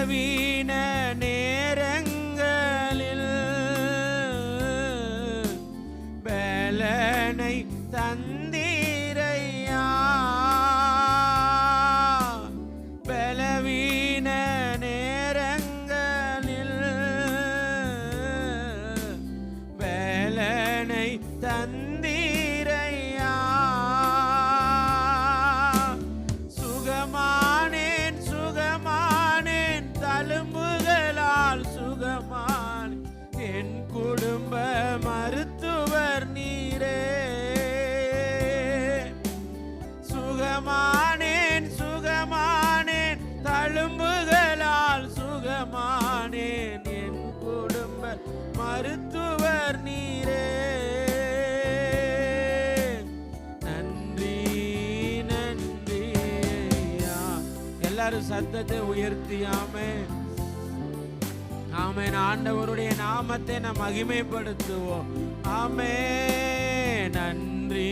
பலவீன நேரங்களில் பலனை தந்தீரையா. பலவீன நேரங்களில் பலனை தந்தீரையா. சுகமானேன் சுகமானேன் தழும்புகளால் சுகமான் என் குடும்ப மருத்துவர் நீரே. சுகமானேன் சுகமானேன் தழும்புகளால் சுகமானேன் என் குடும்ப மருத்துவர் நீரே. நன்றி நன்றி ஐயா. எல்லாரும் சத்தத்தை உயர்த்தி ஆமென் ஆமென். ஆண்டவருடைய நாமத்தை நாம் மகிமைப்படுத்துவோம். ஆமென். நன்றி